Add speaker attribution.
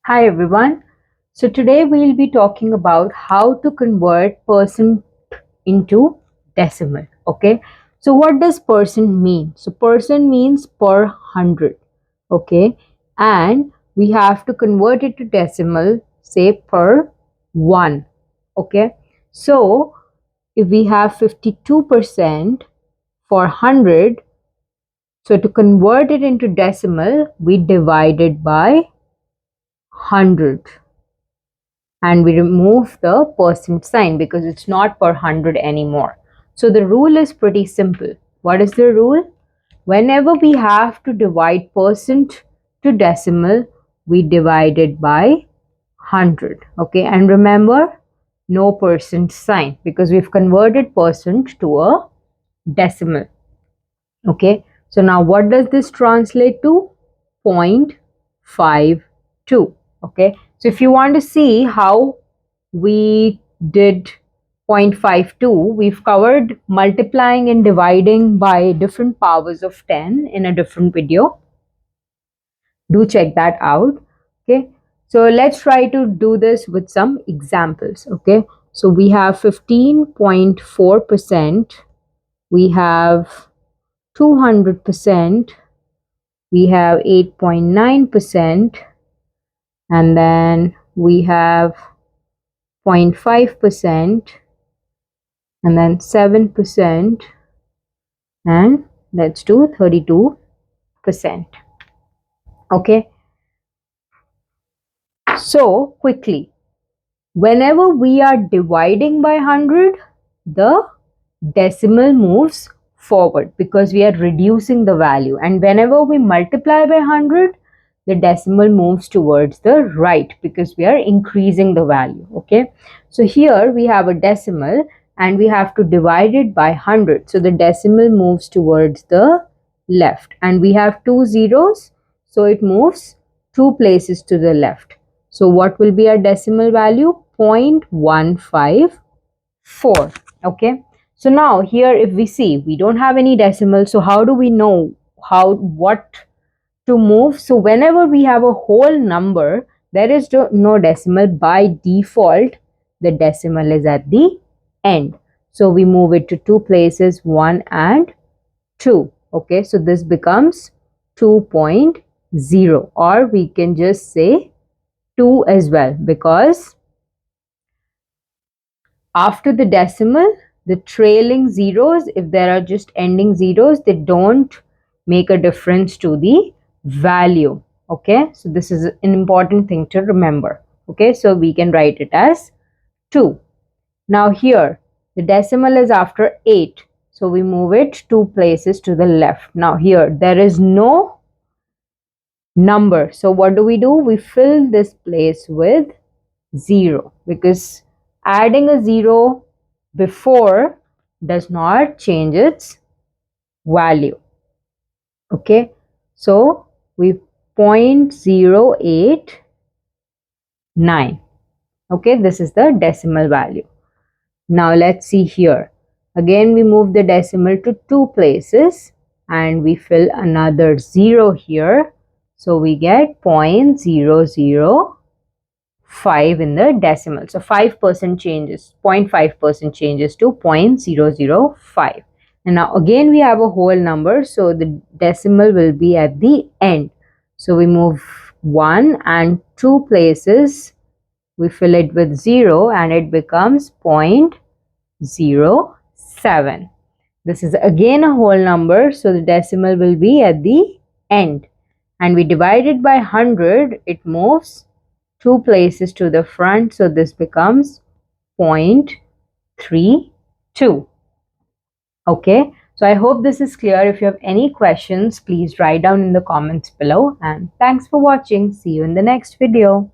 Speaker 1: Hi everyone. So today we'll be talking about how to convert percent into decimal. Okay. So what does percent mean? So percent means per hundred. Okay. And we have to convert it to decimal, say per one. Okay. So if we have 52% for 100, so to convert it into decimal, we divide it by 100. And we remove the percent sign because it's not per hundred anymore. So the rule is pretty simple. What is the rule? Whenever we have to divide percent to decimal, we divide it by 100. Okay, and remember, no percent sign because we've converted percent to a decimal. Okay, so now what does this translate to? 0.52. Okay, so if you want to see how we did 0.52, we've covered multiplying and dividing by different powers of 10 in a different video. Do check that out. Okay, so let's try to do this with some examples. Okay, so we have 15.4%, we have 200%, we have 8.9%, and then we have 0.5%, and then 7%, and let's do 32%. Okay, so quickly, whenever we are dividing by 100, the decimal moves forward because we are reducing the value, and whenever we multiply by 100, the decimal moves towards the right because we are increasing the value. Okay, so here we have a decimal and we have to divide it by 100, so the decimal moves towards the left, and we have two zeros, so it moves two places to the left. So what will be our decimal value? 0.154. Okay, so now here if we see we don't have any decimal, so how do we know what to move? So whenever we have a whole number, there is no decimal. By default, the decimal is at the end, so we move it to two places, 1 and 2. Okay, so this becomes 2.0, or we can just say 2 as well, because after the decimal, the trailing zeros, if there are just ending zeros, they don't make a difference to the value. Okay, so this is an important thing to remember. Okay, so we can write it as 2. Now here, the decimal is after 8, so we move it two places to the left. Now here, there is no number, so what do? We fill this place with 0 because adding a 0 before does not change its value. Okay, so we 0.089. Okay, this is the decimal value. Now let's see here. Again, we move the decimal to two places and we fill another 0 here. So we get 0.005 in the decimal. So 5% changes, 0.5% changes to 0.005. And now again we have a whole number, so the decimal will be at the end. So we move 1 and 2 places, we fill it with 0 and it becomes 0.07. This is again a whole number, so the decimal will be at the end. And we divide it by 100, it moves two places to the front, so this becomes 0.32. Okay, so I hope this is clear. If you have any questions, please write down in the comments below, and thanks for watching. See you in the next video.